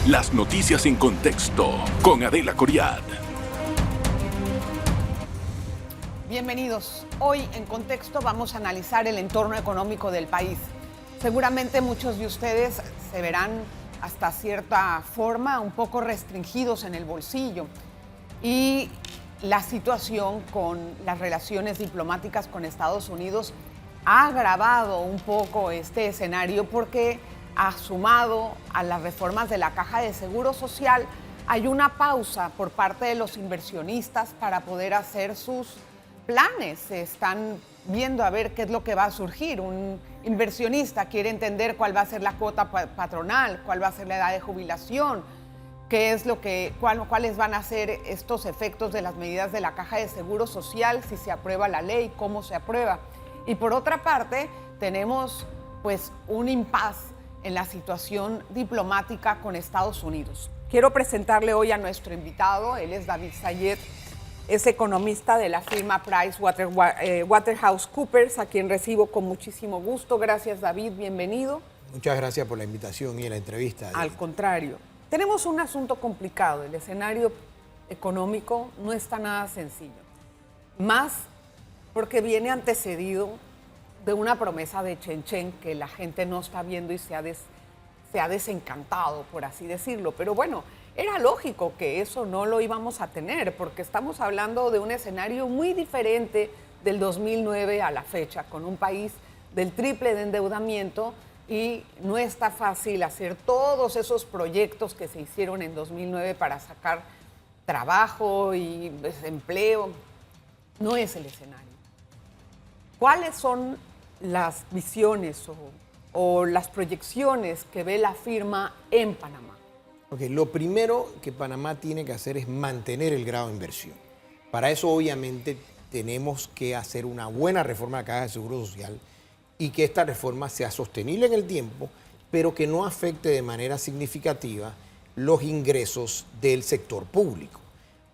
Las noticias en contexto con Adela Coriad. Bienvenidos. Hoy en Contexto vamos a analizar el entorno económico del país. Seguramente muchos de ustedes se verán hasta cierta forma un poco restringidos en el bolsillo. Y la situación con las relaciones diplomáticas con Estados Unidos ha agravado un poco este escenario porque sumado a las reformas de la Caja de Seguro Social, hay una pausa por parte de los inversionistas para poder hacer sus planes. Se están viendo a ver qué es lo que va a surgir. Un inversionista quiere entender cuál va a ser la cuota patronal, cuál va a ser la edad de jubilación, cuáles van a ser estos efectos de las medidas de la Caja de Seguro Social, si se aprueba la ley, cómo se aprueba. Y por otra parte, tenemos pues un impasse en la situación diplomática con Estados Unidos. Quiero presentarle hoy a nuestro invitado. Él es David Sayed, es economista de la firma PricewaterhouseCoopers, a quien recibo con muchísimo gusto. Gracias, David, bienvenido. Muchas gracias por la invitación y la entrevista. Al contrario. Tenemos un asunto complicado. El escenario económico no está nada sencillo. Más porque viene antecedido de una promesa de Chen Chen que la gente no está viendo y se ha desencantado, por así decirlo. Pero bueno, era lógico que eso no lo íbamos a tener, porque estamos hablando de un escenario muy diferente del 2009 a la fecha, con un país del triple de endeudamiento, y no está fácil hacer todos esos proyectos que se hicieron en 2009 para sacar trabajo y empleo. No es el escenario. ¿Cuáles son las visiones o las proyecciones que ve la firma en Panamá? Okay, lo primero que Panamá tiene que hacer es mantener el grado de inversión. Para eso, obviamente, tenemos que hacer una buena reforma de la Caja de Seguro Social y que esta reforma sea sostenible en el tiempo, pero que no afecte de manera significativa los ingresos del sector público.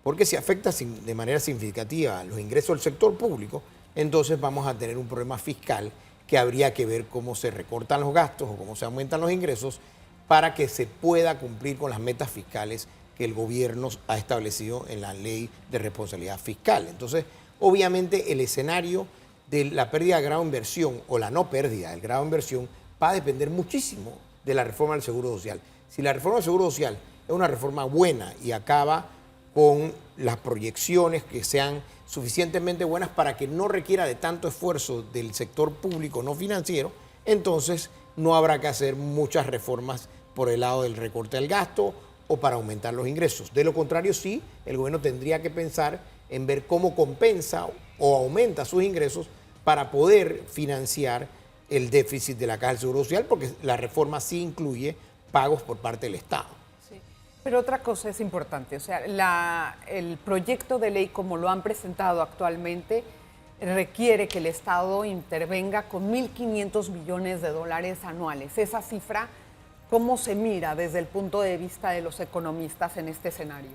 Porque si afecta de manera significativa los ingresos del sector público, entonces vamos a tener un problema fiscal que habría que ver cómo se recortan los gastos o cómo se aumentan los ingresos para que se pueda cumplir con las metas fiscales que el gobierno ha establecido en la ley de responsabilidad fiscal. Entonces, obviamente, el escenario de la pérdida de grado de inversión o la no pérdida del grado de inversión va a depender muchísimo de la reforma del Seguro Social. Si la reforma del Seguro Social es una reforma buena y acaba con las proyecciones que sean suficientemente buenas para que no requiera de tanto esfuerzo del sector público no financiero, entonces no habrá que hacer muchas reformas por el lado del recorte del gasto o para aumentar los ingresos. De lo contrario, sí, el gobierno tendría que pensar en ver cómo compensa o aumenta sus ingresos para poder financiar el déficit de la Caja del Seguro Social, porque la reforma sí incluye pagos por parte del Estado. Pero otra cosa es importante, o sea, el proyecto de ley como lo han presentado actualmente requiere que el Estado intervenga con 1.500 millones de dólares anuales. Esa cifra, ¿cómo se mira desde el punto de vista de los economistas en este escenario?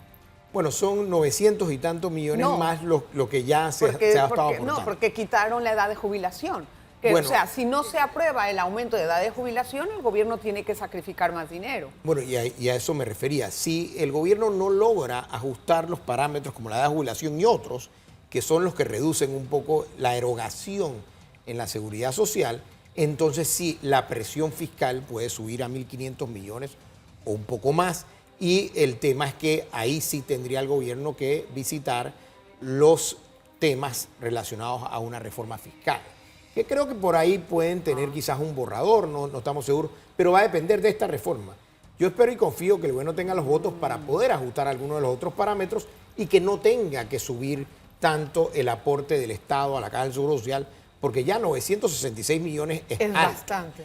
Bueno, son 900 y tantos millones más lo que ya se ha estado aportando. No, porque quitaron la edad de jubilación. Bueno, o sea, si no se aprueba el aumento de edad de jubilación, el gobierno tiene que sacrificar más dinero. Bueno, y a eso me refería. Si el gobierno no logra ajustar los parámetros como la edad de jubilación y otros, que son los que reducen un poco la erogación en la seguridad social, entonces sí, la presión fiscal puede subir a 1.500 millones o un poco más. Y el tema es que ahí sí tendría el gobierno que visitar los temas relacionados a una reforma fiscal, que creo que por ahí pueden tener quizás un borrador, no estamos seguros, pero va a depender de esta reforma. Yo espero y confío que el gobierno tenga los votos para poder ajustar algunos de los otros parámetros y que no tenga que subir tanto el aporte del Estado a la Caja del Seguro Social, porque ya 966 millones es alto. Bastante.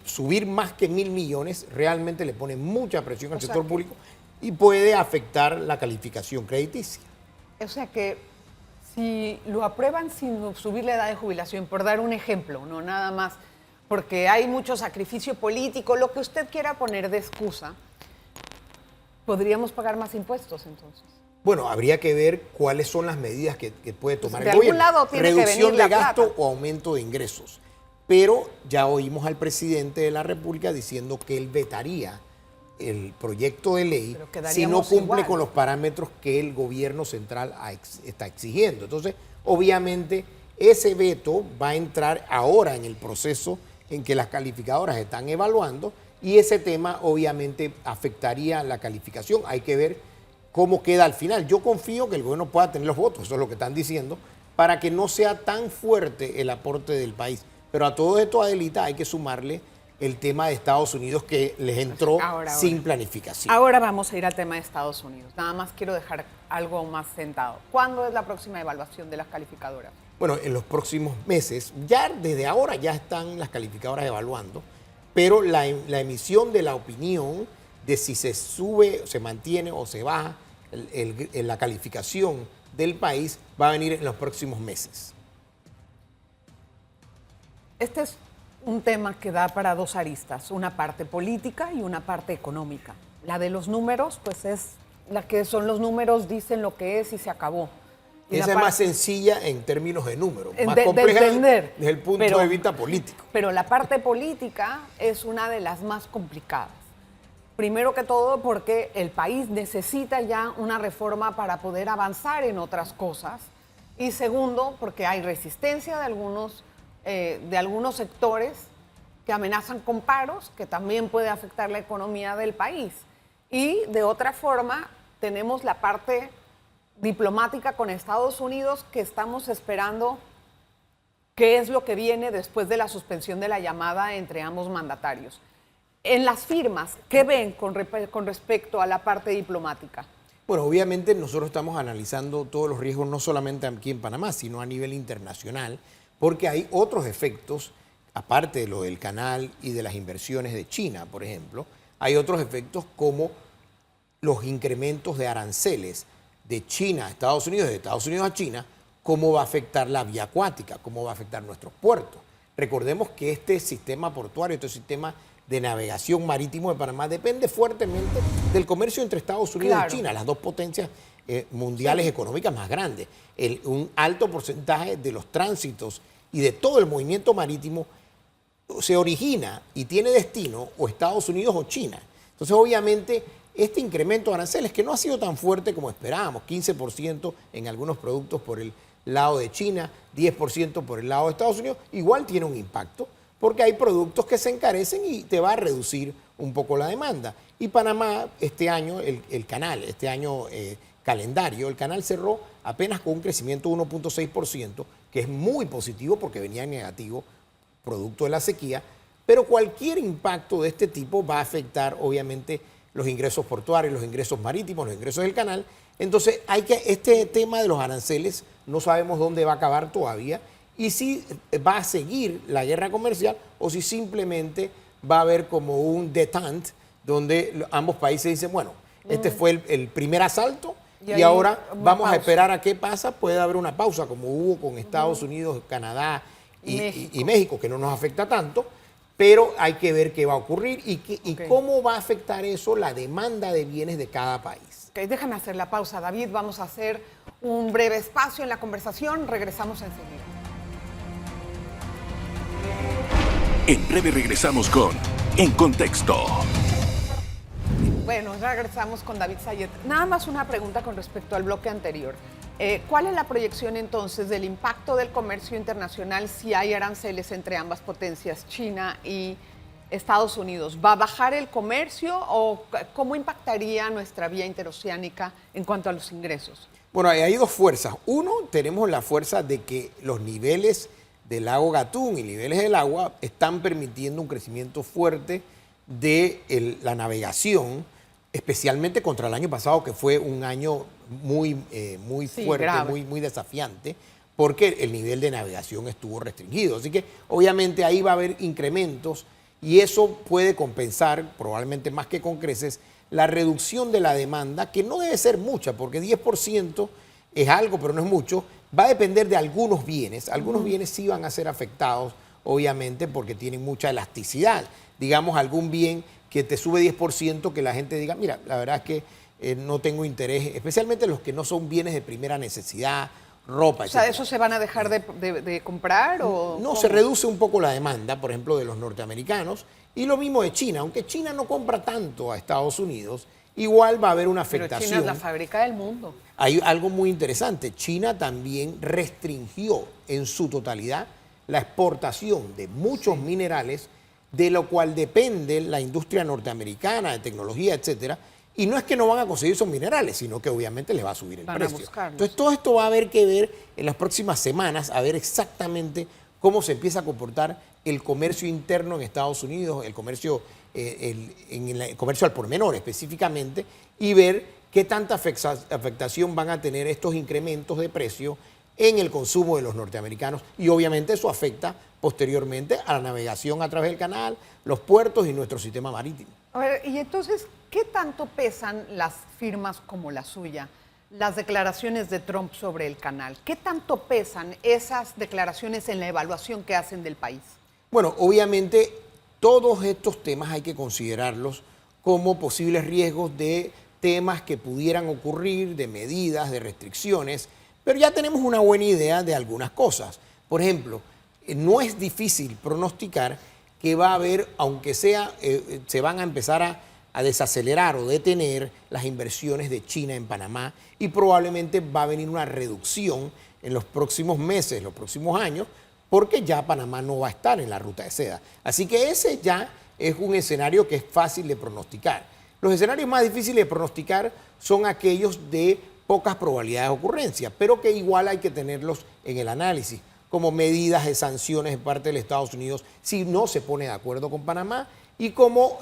Subir más que 1.000 millones realmente le pone mucha presión al sector público y puede afectar la calificación crediticia. O sea que si lo aprueban sin subir la edad de jubilación, por dar un ejemplo, no nada más, porque hay mucho sacrificio político, lo que usted quiera poner de excusa, ¿podríamos pagar más impuestos entonces? Bueno, habría que ver cuáles son las medidas que puede tomar el gobierno. De algún lado tiene que venir la plata. Reducción de gasto o aumento de ingresos. Pero ya oímos al presidente de la República diciendo que él vetaría el proyecto de ley Pero si no quedaríamos cumple igual. con los parámetros que el gobierno central está exigiendo. Entonces, obviamente, ese veto va a entrar ahora en el proceso en que las calificadoras están evaluando y ese tema obviamente afectaría la calificación. Hay que ver cómo queda al final. Yo confío que el gobierno pueda tener los votos, eso es lo que están diciendo, para que no sea tan fuerte el aporte del país. Pero a todo esto, Adelita, hay que sumarle el tema de Estados Unidos que les entró sin planificación. Ahora vamos a ir al tema de Estados Unidos. Nada más quiero dejar algo más sentado. ¿Cuándo es la próxima evaluación de las calificadoras? Bueno, en los próximos meses, ya desde ahora ya están las calificadoras evaluando, pero la emisión de la opinión de si se sube, se mantiene o se baja la calificación del país va a venir en los próximos meses. Este es un tema que da para dos aristas, una parte política y una parte económica. La de los números, pues es la que son los números, dicen lo que es y se acabó. Y esa es más sencilla en términos de números, más compleja de entender, desde el punto de vista político. Pero la parte política es una de las más complicadas. Primero que todo porque el país necesita ya una reforma para poder avanzar en otras cosas. Y segundo, porque hay resistencia de algunos sectores que amenazan con paros, que también puede afectar la economía del país. Y de otra forma, tenemos la parte diplomática con Estados Unidos, que estamos esperando qué es lo que viene después de la suspensión de la llamada entre ambos mandatarios. En las firmas, ¿qué ven con respecto a la parte diplomática? Bueno, obviamente nosotros estamos analizando todos los riesgos, no solamente aquí en Panamá, sino a nivel internacional, porque hay otros efectos, aparte de lo del canal y de las inversiones de China, por ejemplo, hay otros efectos como los incrementos de aranceles de China a Estados Unidos, de Estados Unidos a China, cómo va a afectar la vía acuática, cómo va a afectar nuestros puertos. Recordemos que este sistema portuario, este sistema de navegación marítimo de Panamá depende fuertemente del comercio entre Estados Unidos y China, las dos potencias mundiales económicas más grandes. Un alto porcentaje de los tránsitos y de todo el movimiento marítimo se origina y tiene destino o Estados Unidos o China. Entonces, obviamente, este incremento de aranceles, que no ha sido tan fuerte como esperábamos, 15% en algunos productos por el lado de China, 10% por el lado de Estados Unidos, igual tiene un impacto, porque hay productos que se encarecen y te va a reducir un poco la demanda. Y Panamá, este año, el canal, este año calendario, el canal cerró apenas con un crecimiento de 1.6%, que es muy positivo porque venía en negativo producto de la sequía, pero cualquier impacto de este tipo va a afectar, obviamente, los ingresos portuarios, los ingresos marítimos, los ingresos del canal. Entonces, este tema de los aranceles no sabemos dónde va a acabar todavía, y si va a seguir la guerra comercial o si simplemente va a haber como un détente donde ambos países dicen, bueno, este fue el primer asalto y ahora vamos a esperar a qué pasa. Puede haber una pausa como hubo con Estados Unidos, Canadá y México, que no nos afecta tanto, pero hay que ver qué va a ocurrir y cómo va a afectar eso la demanda de bienes de cada país. Déjame hacer la pausa, David. Vamos a hacer un breve espacio en la conversación. Regresamos enseguida. En breve regresamos con En Contexto. Bueno, regresamos con David Sayet. Nada más una pregunta con respecto al bloque anterior. ¿Cuál es la proyección entonces del impacto del comercio internacional si hay aranceles entre ambas potencias, China y Estados Unidos? ¿Va a bajar el comercio o cómo impactaría nuestra vía interoceánica en cuanto a los ingresos? Bueno, hay dos fuerzas. Uno, tenemos la fuerza de que los niveles del lago Gatún y niveles del agua están permitiendo un crecimiento fuerte de la navegación, especialmente contra el año pasado, que fue un año muy fuerte, muy desafiante, porque el nivel de navegación estuvo restringido. Así que obviamente ahí va a haber incrementos y eso puede compensar, probablemente más que con creces, la reducción de la demanda, que no debe ser mucha, porque 10% es algo, pero no es mucho. Va a depender de algunos bienes. Algunos bienes sí van a ser afectados, obviamente, porque tienen mucha elasticidad. Digamos, algún bien que te sube 10%, que la gente diga, mira, la verdad es que no tengo interés, especialmente los que no son bienes de primera necesidad ropa, O sea, etcétera. ¿eso se van a dejar de comprar o No, cómo? se reduce un poco la demanda, por ejemplo, de los norteamericanos, y lo mismo de China. Aunque China no compra tanto a Estados Unidos, igual va a haber una Pero afectación. China es la fábrica del mundo. Hay algo muy interesante. China también restringió en su totalidad la exportación de muchos minerales, de lo cual depende la industria norteamericana de tecnología, etcétera. Y no es que no van a conseguir esos minerales, sino que obviamente les va a subir el Van a precio. buscarlos. Entonces, todo esto va a haber que ver en las próximas semanas, a ver exactamente cómo se empieza a comportar el comercio interno en Estados Unidos, el comercio, el comercio al por menor específicamente, y ver qué tanta afectación van a tener estos incrementos de precio en el consumo de los norteamericanos. Y obviamente eso afecta posteriormente a la navegación a través del canal, los puertos y nuestro sistema marítimo. A ver, y entonces, ¿qué tanto pesan las firmas como la suya, las declaraciones de Trump sobre el canal? ¿Qué tanto pesan esas declaraciones en la evaluación que hacen del país? Bueno, obviamente todos estos temas hay que considerarlos como posibles riesgos de temas que pudieran ocurrir, de medidas, de restricciones, pero ya tenemos una buena idea de algunas cosas. Por ejemplo, no es difícil pronosticar que va a haber, aunque sea, se van a empezar a desacelerar o detener las inversiones de China en Panamá, y probablemente va a venir una reducción en los próximos meses, los próximos años, porque ya Panamá no va a estar en la ruta de seda. Así que ese ya es un escenario que es fácil de pronosticar. Los escenarios más difíciles de pronosticar son aquellos de pocas probabilidades de ocurrencia, pero que igual hay que tenerlos en el análisis, como medidas de sanciones de parte de Estados Unidos si no se pone de acuerdo con Panamá, y como,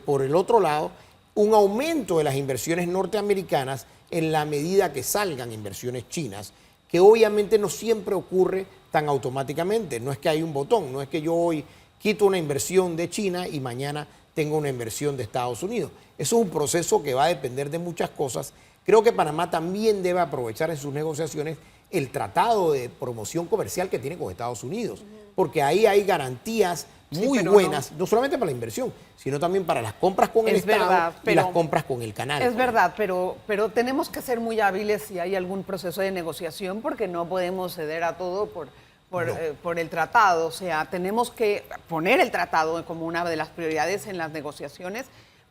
por el otro lado, un aumento de las inversiones norteamericanas en la medida que salgan inversiones chinas, que obviamente no siempre ocurre tan automáticamente. No es que hay un botón, no es que yo hoy quito una inversión de China y mañana tengo una inversión de Estados Unidos. Eso es un proceso que va a depender de muchas cosas. Creo que Panamá también debe aprovechar en sus negociaciones el tratado de promoción comercial que tiene con Estados Unidos, porque ahí hay garantías muy buenas, no solamente para la inversión, sino también para las compras con el Estado y las compras con el canal. Es verdad, pero tenemos que ser muy hábiles si hay algún proceso de negociación, porque no podemos ceder a todo por el tratado. O sea, tenemos que poner el tratado como una de las prioridades en las negociaciones,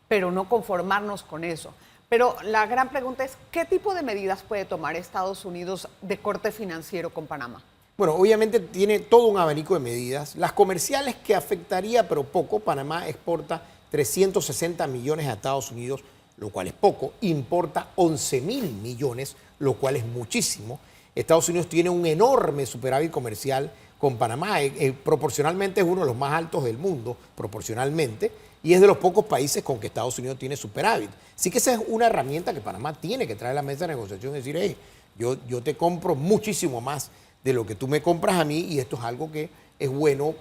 pero no conformarnos con eso. Pero la gran pregunta es, ¿qué tipo de medidas puede tomar Estados Unidos de corte financiero con Panamá? Bueno, obviamente tiene todo un abanico de medidas. Las comerciales que afectaría, pero poco. Panamá exporta 360 millones a Estados Unidos, lo cual es poco. Importa 11.000 millones, lo cual es muchísimo. Estados Unidos tiene un enorme superávit comercial con Panamá. Proporcionalmente es uno de los más altos del mundo, proporcionalmente. Y es de los pocos países con que Estados Unidos tiene superávit. Así que esa es una herramienta que Panamá tiene que traer a la mesa de negociación y decir, hey, yo te compro muchísimo más de lo que tú me compras a mí, y esto es algo que es bueno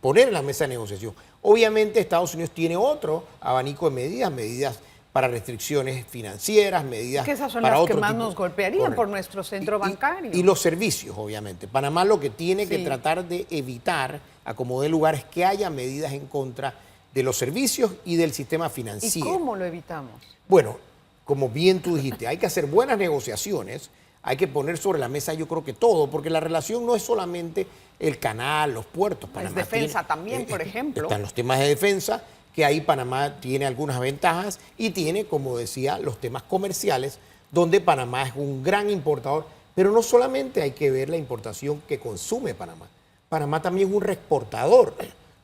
poner en la mesa de negociación. Obviamente Estados Unidos tiene otro abanico de medidas para restricciones financieras, medidas que esas son para las otro que más tipo. nos golpearían. Correcto. Por nuestro centro bancario. Y los servicios, obviamente. Panamá lo que tiene que tratar de evitar, a como de lugar, es que haya medidas en contra de los servicios y del sistema financiero. ¿Y cómo lo evitamos? Bueno, como bien tú dijiste, hay que hacer buenas negociaciones, hay que poner sobre la mesa, yo creo que todo, porque la relación no es solamente el canal, los puertos. Es defensa también, por ejemplo. Están los temas de defensa, que ahí Panamá tiene algunas ventajas, y tiene, como decía, los temas comerciales, donde Panamá es un gran importador, pero no solamente hay que ver la importación que consume Panamá. Panamá también es un reexportador.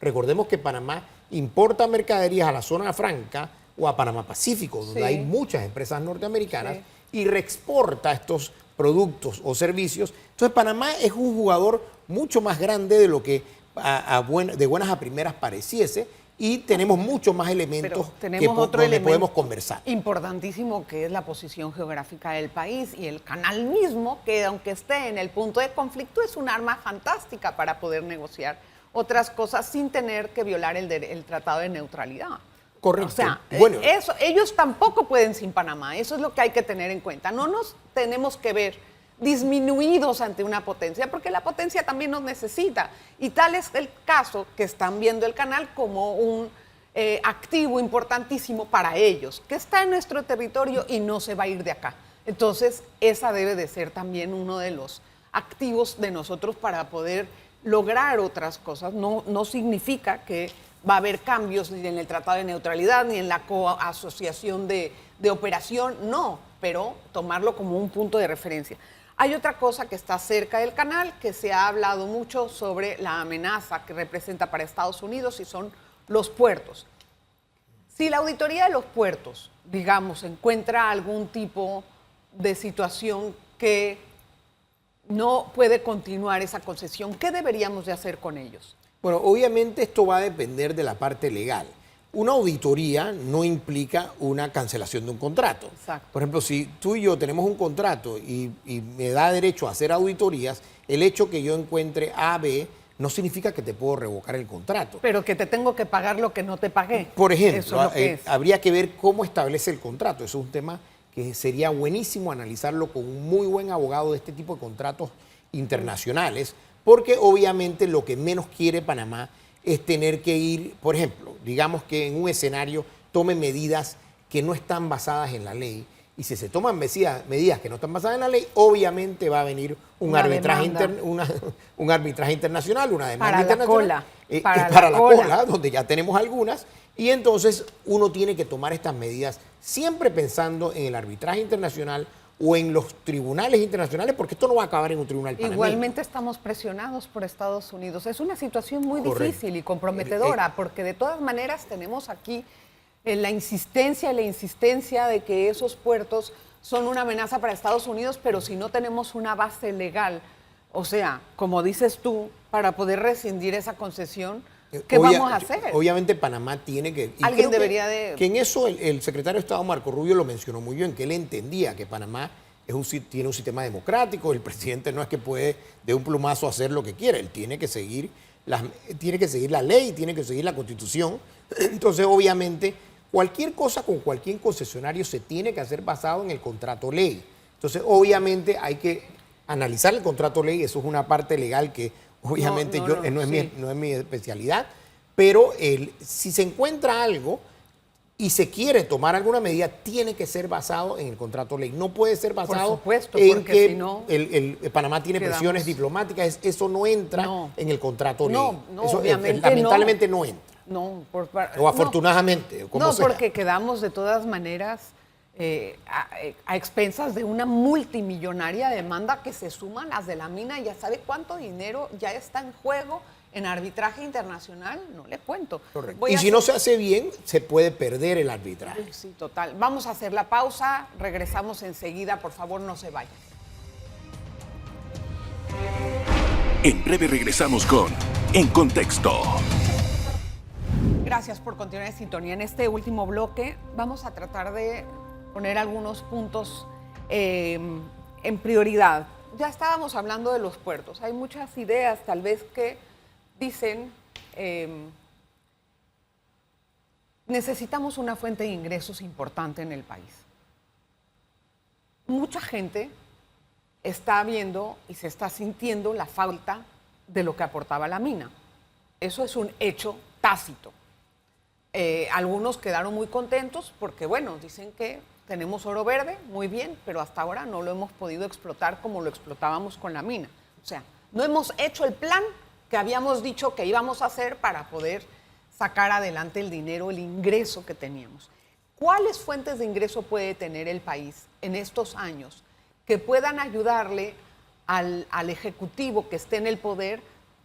Recordemos que Panamá importa mercaderías a la zona franca o a Panamá Pacífico, donde hay muchas empresas norteamericanas, y reexporta estos productos o servicios. Entonces Panamá es un jugador mucho más grande de lo que de buenas a primeras pareciese, y tenemos muchos más elementos donde podemos conversar. Importantísimo, que es la posición geográfica del país y el canal mismo, que aunque esté en el punto de conflicto, es un arma fantástica para poder negociar otras cosas sin tener que violar el Tratado de Neutralidad. Correcto. O sea, bueno, ellos tampoco pueden sin Panamá. Eso es lo que hay que tener en cuenta. No nos tenemos que ver disminuidos ante una potencia, porque la potencia también nos necesita. Y tal es el caso que están viendo el canal como un activo importantísimo para ellos, que está en nuestro territorio y no se va a ir de acá. Entonces, esa debe de ser también uno de los activos de nosotros para poder lograr otras cosas. No significa que va a haber cambios ni en el Tratado de Neutralidad, ni en la coasociación de operación, no, pero tomarlo como un punto de referencia. Hay otra cosa que está cerca del canal, que se ha hablado mucho sobre la amenaza que representa para Estados Unidos y son los puertos. Si la auditoría de los puertos, digamos, encuentra algún tipo de situación que no puede continuar esa concesión, ¿qué deberíamos de hacer con ellos? Bueno, obviamente esto va a depender de la parte legal. Una auditoría no implica una cancelación de un contrato. Exacto. Por ejemplo, si tú y yo tenemos un contrato y me da derecho a hacer auditorías, el hecho que yo encuentre A, B, no significa que te puedo revocar el contrato. Pero que te tengo que pagar lo que no te pagué. Por ejemplo, eso es lo que es. habría que ver cómo establece el contrato. Eso es un tema que sería buenísimo analizarlo con un muy buen abogado de este tipo de contratos internacionales, porque obviamente lo que menos quiere Panamá es tener que ir, por ejemplo, digamos que en un escenario tome medidas que no están basadas en la ley, y si se toman medidas que no están basadas en la ley, obviamente va a venir un arbitraje internacional, una demanda internacional. Para la cola, donde ya tenemos algunas, y entonces uno tiene que tomar estas medidas siempre pensando en el arbitraje internacional o en los tribunales internacionales, porque esto no va a acabar en un tribunal panameño. Igualmente estamos presionados por Estados Unidos. Es una situación muy Correcto. difícil y comprometedora, porque de todas maneras tenemos aquí la insistencia de que esos puertos son una amenaza para Estados Unidos, pero si no tenemos una base legal, o sea, como dices tú, para poder rescindir esa concesión, ¿qué vamos a hacer? Obviamente Panamá tiene que... Alguien debería de... Que en eso el secretario de Estado Marco Rubio lo mencionó muy bien, que él entendía que Panamá tiene un sistema democrático, el presidente no es que puede de un plumazo hacer lo que quiere, él tiene que seguir la ley, tiene que seguir la Constitución. Entonces, obviamente, cualquier cosa con cualquier concesionario se tiene que hacer basado en el contrato ley. Entonces, obviamente, hay que analizar el contrato ley, eso es una parte legal que obviamente no es mi especialidad, pero si se encuentra algo y se quiere tomar alguna medida, tiene que ser basado en el contrato ley. No puede ser basado en que si no, Panamá tiene presiones diplomáticas. Eso no entra en el contrato ley. Eso, obviamente lamentablemente no entra. No, o afortunadamente. No, porque quedamos de todas maneras a expensas de una multimillonaria demanda que se suman las de la mina. Ya sabe cuánto dinero ya está en juego en arbitraje internacional, no le cuento. Correcto. Y si no se hace bien, se puede perder el arbitraje. Sí, total. Vamos a hacer la pausa, regresamos enseguida, por favor no se vayan. En breve regresamos con En Contexto. Gracias por continuar en sintonía. En este último bloque vamos a tratar de poner algunos puntos en prioridad. Ya estábamos hablando de los puertos. Hay muchas ideas tal vez que dicen necesitamos una fuente de ingresos importante en el país. Mucha gente está viendo y se está sintiendo la falta de lo que aportaba la mina. Eso es un hecho tácito. Algunos quedaron muy contentos porque, bueno, dicen que tenemos oro verde, muy bien, pero hasta ahora no lo hemos podido explotar como lo explotábamos con la mina. O sea, no hemos hecho el plan que habíamos dicho que íbamos a hacer para poder sacar adelante el dinero, el ingreso que teníamos. ¿Cuáles fuentes de ingreso puede tener el país en estos años que puedan ayudarle al Ejecutivo que esté en el poder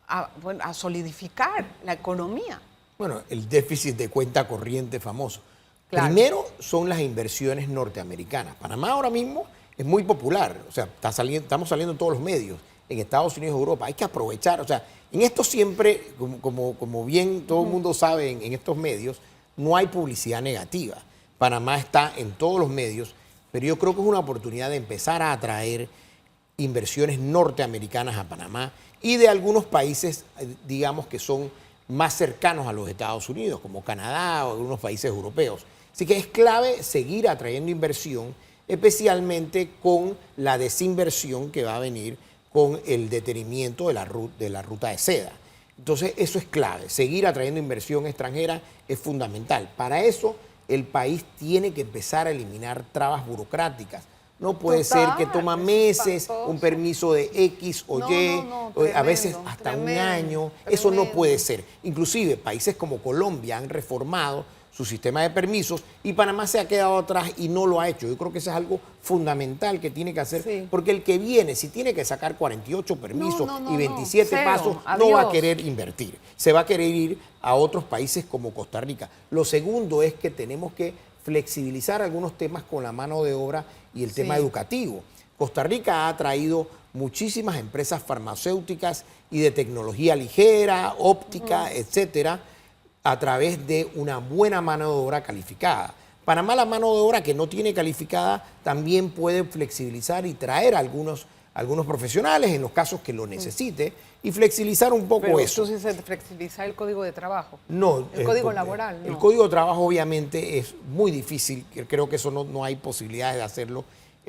a solidificar la economía? Bueno, el déficit de cuenta corriente famoso. Claro. Primero son las inversiones norteamericanas. Panamá ahora mismo es muy popular, o sea, estamos saliendo en todos los medios, en Estados Unidos y Europa. Hay que aprovechar, o sea, en esto siempre, como bien todo el mundo sabe en estos medios, no hay publicidad negativa. Panamá está en todos los medios, pero yo creo que es una oportunidad de empezar a atraer inversiones norteamericanas a Panamá y de algunos países, digamos, que son más cercanos a los Estados Unidos, como Canadá o algunos países europeos. Así que es clave seguir atrayendo inversión, especialmente con la desinversión que va a venir con el detenimiento de la ruta de seda. Entonces, eso es clave. Seguir atrayendo inversión extranjera es fundamental. Para eso, el país tiene que empezar a eliminar trabas burocráticas. No puede ser que toma es meses espantoso. un permiso de X o No, Y, no, a veces tremendo, hasta un tremendo, año. Eso no tremendo. puede ser. Inclusive países como Colombia han reformado su sistema de permisos y Panamá se ha quedado atrás y no lo ha hecho. Yo creo que eso es algo fundamental que tiene que hacer, Sí. porque el que viene, si tiene que sacar 48 permisos No, no, y no, 27 cero, pasos, no va a adiós. querer invertir. Se va a querer ir a otros países como Costa Rica. Lo segundo es que tenemos que flexibilizar algunos temas con la mano de obra y el tema Sí. educativo. Costa Rica ha traído muchísimas empresas farmacéuticas y de tecnología ligera, óptica, etcétera, a través de una buena mano de obra calificada. Panamá, la mano de obra que no tiene calificada también puede flexibilizar y traer algunos profesionales en los casos que lo necesite y flexibilizar un poco Pero eso. tú sí se flexibiliza el código de trabajo. No, El código laboral, El no. código de trabajo obviamente es muy difícil, creo que eso no hay posibilidades de hacerlo,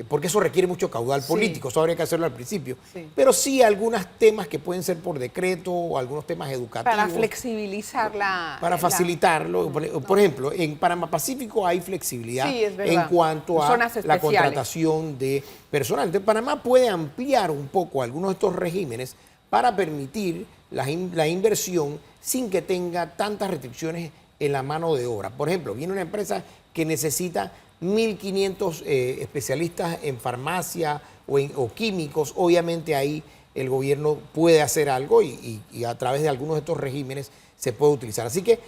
porque eso requiere mucho caudal Sí. político, eso habría que hacerlo al principio. Sí. Pero sí algunos temas que pueden ser por decreto o algunos temas educativos. Para flexibilizar Para facilitarlo. Por ejemplo, en Panamá Pacífico hay flexibilidad Sí, es verdad. en cuanto a Zonas la especiales. contratación de personal. Entonces, Panamá puede ampliar un poco algunos de estos regímenes para permitir la inversión sin que tenga tantas restricciones en la mano de obra. Por ejemplo, viene una empresa que necesita 1.500 especialistas en farmacia o químicos. Obviamente ahí el gobierno puede hacer algo y a través de algunos de estos regímenes se puede utilizar. Así que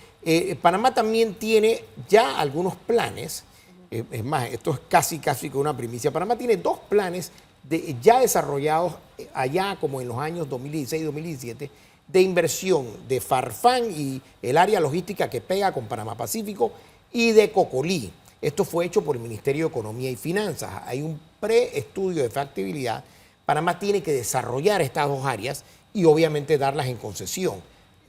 Panamá también tiene ya algunos planes. Es más, esto es casi que una primicia. Panamá tiene 2 planes ya desarrollados allá como en los años 2016 y 2017 de inversión de Farfán y el área logística que pega con Panamá Pacífico y de Cocolí. Esto fue hecho por el Ministerio de Economía y Finanzas. Hay un preestudio de factibilidad. Panamá tiene que desarrollar estas 2 áreas y obviamente darlas en concesión.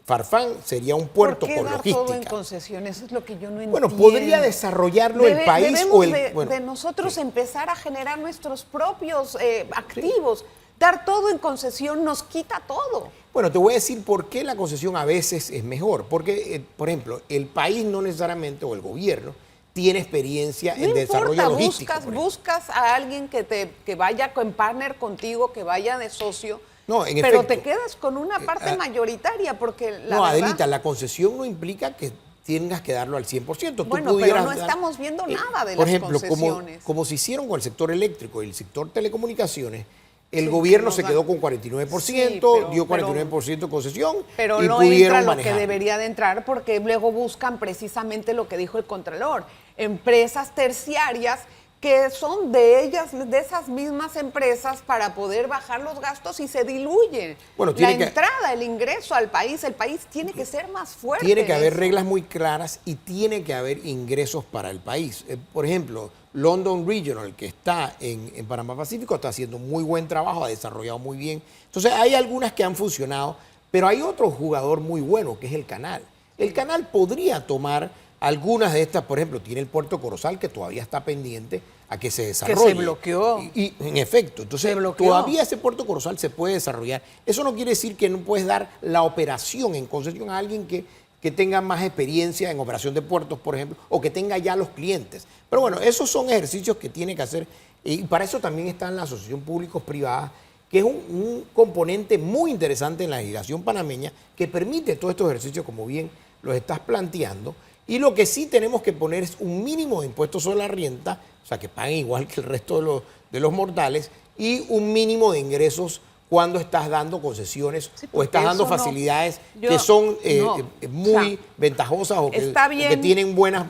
Farfán sería un puerto ¿Por qué con dar logística. todo en concesión? Eso es lo que yo no entiendo. Bueno, podría desarrollarlo el país debemos o el... de nosotros empezar a generar nuestros propios activos. Dar todo en concesión nos quita todo. Bueno, te voy a decir por qué la concesión a veces es mejor. Porque, por ejemplo, el país no necesariamente, o el gobierno, tiene experiencia en desarrollo logístico. Buscas a alguien que vaya en partner contigo, que vaya de socio, No, en pero efecto. te quedas con una parte mayoritaria, porque la No, verdad... Adelita, la concesión no implica que tengas que darlo al 100%. Tú Bueno, pero pudieras no dar, estamos viendo nada de por las ejemplo, concesiones. como se hicieron con el sector eléctrico y el sector telecomunicaciones, el Sí, gobierno que se nos quedó dan- con 49%, Sí, pero- dio 49% de concesión Pero y no pudieron entra lo que manejar. debería de entrar, porque luego buscan precisamente lo que dijo el Contralor, empresas terciarias que son de ellas, de esas mismas empresas, para poder bajar los gastos y se diluye Bueno, la tiene que- entrada, el ingreso al país. El país tiene que ser más fuerte. Tiene que en haber eso. reglas muy claras y tiene que haber ingresos para el país. Por ejemplo, London Regional, que está en Panamá Pacífico, está haciendo muy buen trabajo, ha desarrollado muy bien. Entonces, hay algunas que han funcionado, pero hay otro jugador muy bueno, que es el canal. El canal podría tomar algunas de estas, por ejemplo, tiene el puerto Corozal, que todavía está pendiente a que se desarrolle. bloqueó. Y en efecto, entonces Se bloqueó. todavía ese puerto Corozal se puede desarrollar. Eso no quiere decir que no puedes dar la operación en concesión a alguien que tenga más experiencia en operación de puertos, por ejemplo, o que tenga ya los clientes. Pero bueno, esos son ejercicios que tiene que hacer y para eso también está en la Asociación Públicos-Privadas, que es un componente muy interesante en la legislación panameña que permite todos estos ejercicios, como bien los estás planteando. Y lo que sí tenemos que poner es un mínimo de impuestos sobre la renta, o sea, que paguen igual que el resto de los mortales, y un mínimo de ingresos cuando estás dando concesiones Sí, o porque estás dando eso no- facilidades yo- que son no, muy o sea, ventajosas o que está bien. que tienen buenas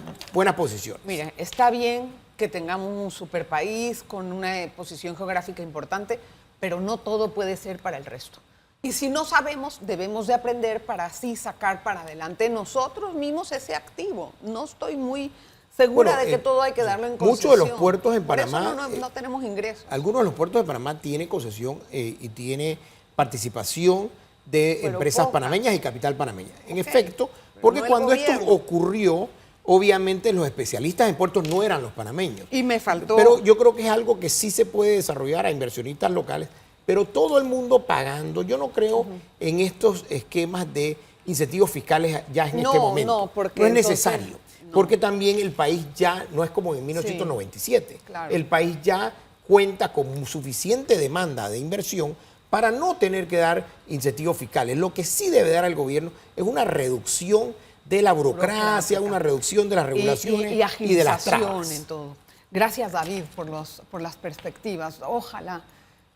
posiciones. Mira, está bien que tengamos un super país con una posición geográfica importante, pero no todo puede ser para el resto. Y si no sabemos, debemos de aprender para así sacar para adelante nosotros mismos ese activo. No estoy muy segura Bueno, de que todo hay que darlo en muchos concesión. de los puertos en Por eso Panamá, no tenemos ingresos. Algunos de los puertos de Panamá tienen concesión y tiene participación de Pero empresas pocas. panameñas y capital panameña. En Ok, efecto, pero porque no el cuando esto gobierno. ocurrió, obviamente los especialistas en puertos no eran los panameños. Y me faltó... Pero yo creo que es algo que sí se puede desarrollar a inversionistas locales, pero todo el mundo pagando. Yo no creo en estos esquemas de incentivos fiscales ya en este No, momento. no, porque no es entonces- necesario. no. Porque también el país ya no es como en 1997. claro. El país ya cuenta con suficiente demanda de inversión para no tener que dar incentivos fiscales. Lo que sí debe dar al gobierno es una reducción de la burocracia, una reducción de las regulaciones y de las trabas. En todo. Gracias, David, por las perspectivas. Ojalá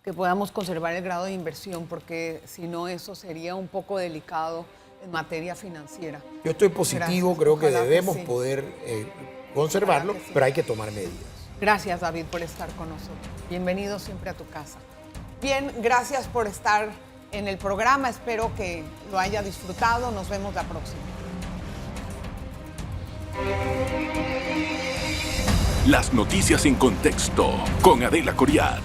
que podamos conservar el grado de inversión, porque si no, eso sería un poco delicado en materia financiera. Yo estoy positivo, Gracias. creo que Ojalá debemos sí. poder conservarlo, Ojalá que sí. pero hay que tomar medidas. Gracias, David, por estar con nosotros. Bienvenido siempre a tu casa. Bien, gracias por estar en el programa. Espero que lo haya disfrutado. Nos vemos la próxima. Las noticias en contexto con Adela Coriad.